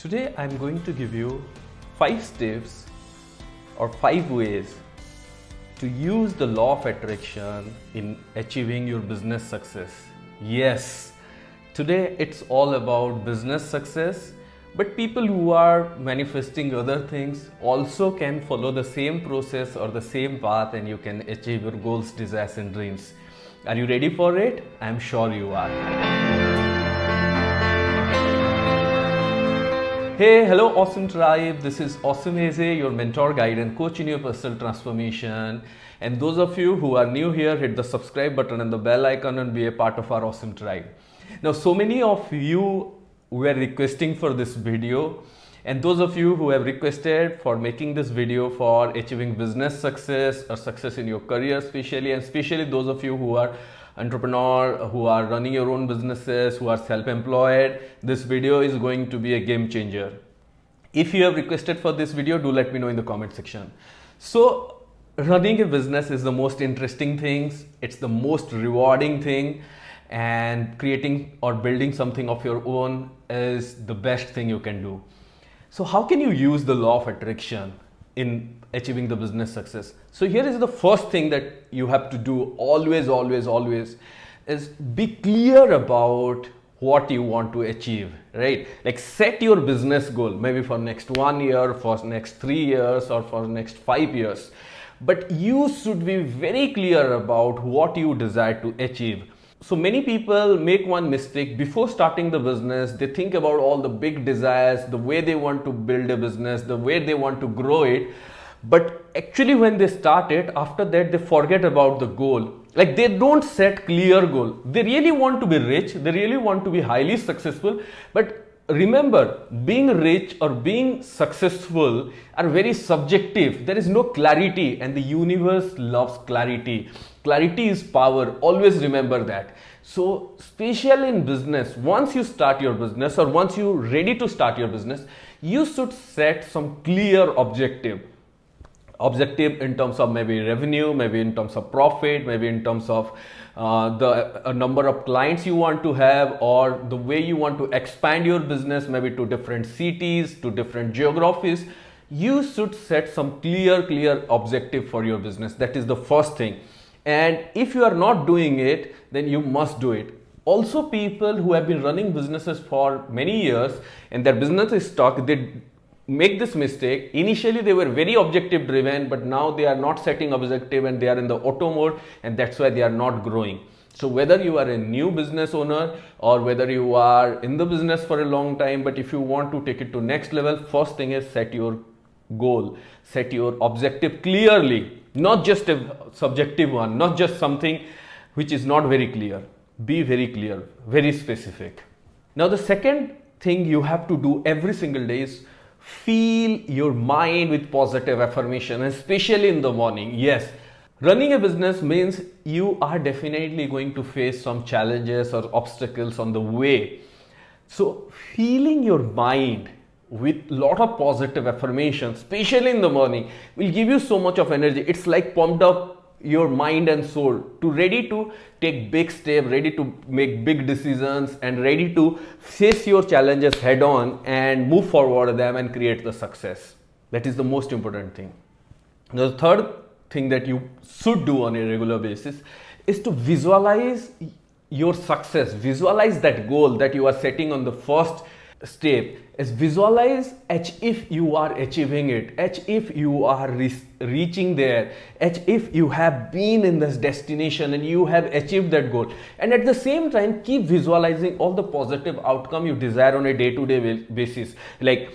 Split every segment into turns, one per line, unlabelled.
Today I'm going to give you 5 steps or 5 ways to use the law of attraction in achieving your business success. Yes, today it's all about business success, but people who are manifesting other things also can follow the same process or the same path, and you can achieve your goals, desires and dreams. Are you ready for it? I'm sure you are. Hey, hello awesome tribe. This is Awesome Eze, your mentor, guide and coach in your personal transformation. And those of you who are new here, hit the subscribe button and the bell icon and be a part of our awesome tribe. Now, so many of you were requesting for this video, and those of you who have requested for making this video for achieving business success or success in your career especially, and especially those of you who are entrepreneur, who are running your own businesses, who are self-employed, this video is going to be a game changer. If you have requested for this video, do let me know in the comment section. So running a business is the most interesting thing, it's the most rewarding thing, and creating or building something of your own is the best thing you can do. So how can you use the law of attraction in achieving the business success? So here is the first thing that you have to do always is be clear about what you want to achieve, right? Like set your business goal, maybe for next 1 year, for next 3 years, or for next 5 years. But you should be very clear about what you desire to achieve. So many people make one mistake before starting the business. They think about all the big desires, the way they want to build a business, the way they want to grow it. But actually when they start it, after that they forget about the goal. Like they don't set clear goal. They really want to be rich, they really want to be highly successful, but remember, being rich or being successful are very subjective. There is no clarity, and the universe loves clarity. Clarity is power. Always remember that. So, especially in business, once you start your business or once you're ready to start your business, you should set some clear objective in terms of maybe revenue, maybe in terms of profit, maybe in terms of the number of clients you want to have, or the way you want to expand your business, maybe to different cities, to different geographies. You should set some clear objective for your business. That is the first thing. And if you are not doing it, then you must do it. Also, people who have been running businesses for many years and their business is stuck, they make this mistake. Initially they were very objective driven, but now they are not setting objective and they are in the auto mode, and that's why they are not growing. So whether you are a new business owner or whether you are in the business for a long time, but if you want to take it to next level, first thing is set your goal, set your objective clearly, not just a subjective one, not just something which is not very clear. Be very clear, very specific. Now the second thing you have to do every single day is fill your mind with positive affirmation, especially in the morning. Yes, running a business means you are definitely going to face some challenges or obstacles on the way. So filling your mind with lot of positive affirmations, especially in the morning, will give you so much of energy. It's like pumped up your mind and soul to ready to take big steps, ready to make big decisions, and ready to face your challenges head on and move forward them and create the success. That is the most important thing. The third thing that you should do on a regular basis is to visualize your success. Visualize that goal that you are setting on the first step. Is visualize as if you are achieving it, as if you are reaching there, as if you have been in this destination and you have achieved that goal. And at the same time, keep visualizing all the positive outcome you desire on a day-to-day basis, like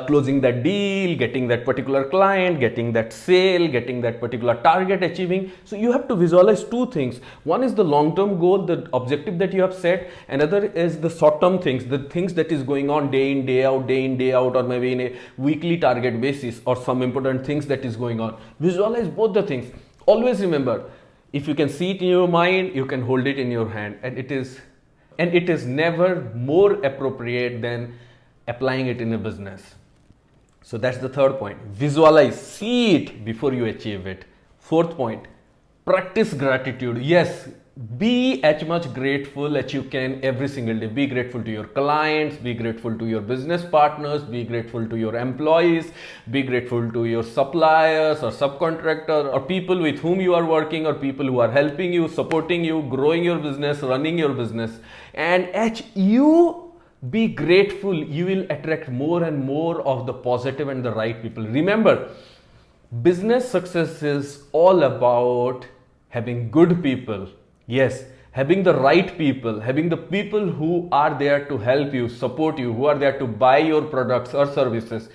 closing that deal, getting that particular client, getting that sale, getting that particular target achieving. So you have to visualize two things. One is the long-term goal, the objective that you have set. Another is the short-term things, the things that is going on day in, day out, or maybe in a weekly target basis, or some important things that is going on. Visualize both the things. Always remember, if you can see it in your mind, you can hold it in your hand, and it is never more appropriate than applying it in a business. So that's the third point. Visualize, see it before you achieve it. Fourth point, practice gratitude. Yes, be as much grateful as you can every single day. Be grateful to your clients, be grateful to your business partners, be grateful to your employees, be grateful to your suppliers or subcontractor or people with whom you are working or people who are helping you, supporting you, growing your business, running your business. And as you be grateful, you will attract more and more of the positive and the right people. Remember, business success is all about having good people. Yes, having the right people, having the people who are there to help you, support you, who are there to buy your products or services.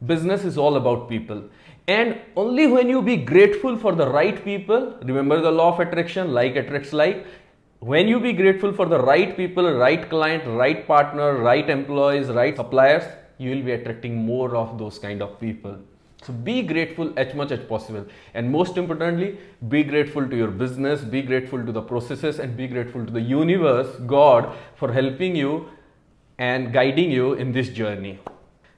Business is all about people. And only when you be grateful for the right people, remember the law of attraction, like attracts like. When you be grateful for the right people, right client, right partner, right employees, right suppliers, you will be attracting more of those kind of people. So be grateful as much as possible. And most importantly, be grateful to your business, be grateful to the processes, and be grateful to the universe, God, for helping you and guiding you in this journey.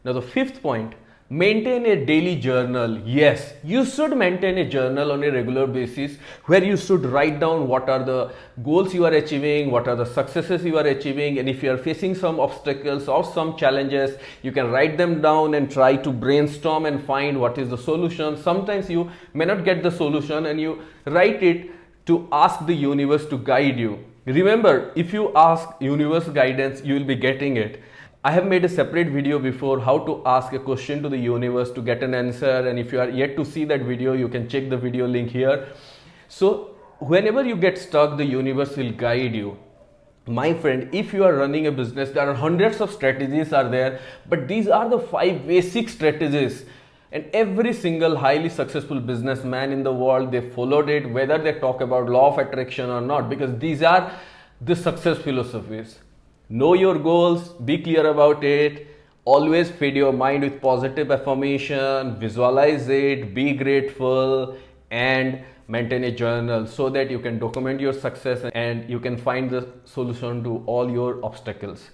Now the fifth point, maintain a daily journal. Yes, you should maintain a journal on a regular basis where you should write down what are the goals you are achieving, what are the successes you are achieving, and if you are facing some obstacles or some challenges, you can write them down and try to brainstorm and find what is the solution. Sometimes you may not get the solution and you write it to ask the universe to guide you. Remember, if you ask universe guidance, you will be getting it. I have made a separate video before how to ask a question to the universe to get an answer, and if you are yet to see that video, you can check the video link here. So whenever you get stuck, the universe will guide you. My friend, if you are running a business, there are hundreds of strategies are there, but these are the 5 basic strategies, and every single highly successful businessman in the world, they followed it, whether they talk about law of attraction or not, because these are the success philosophies. Know your goals, be clear about it, always feed your mind with positive affirmation, visualize it, be grateful, and maintain a journal so that you can document your success and you can find the solution to all your obstacles.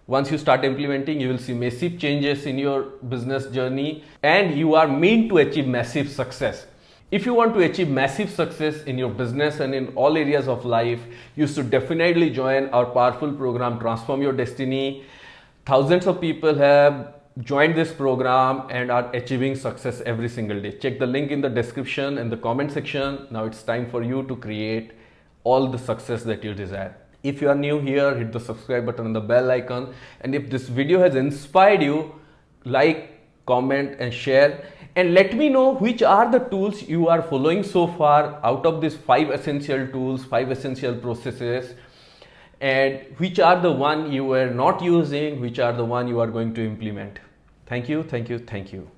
Once you start implementing, you will see massive changes in your business journey and you are meant to achieve massive success. If you want to achieve massive success in your business and in all areas of life, you should definitely join our powerful program, Transform Your Destiny. Thousands of people have joined this program and are achieving success every single day. Check the link in the description and the comment section. Now it's time for you to create all the success that you desire. If you are new here, hit the subscribe button and the bell icon. And if this video has inspired you, like, comment and share. And let me know which are the tools you are following so far out of these 5 essential tools, 5 essential processes, and which are the one you were not using, which are the one you are going to implement. Thank you, thank you, thank you.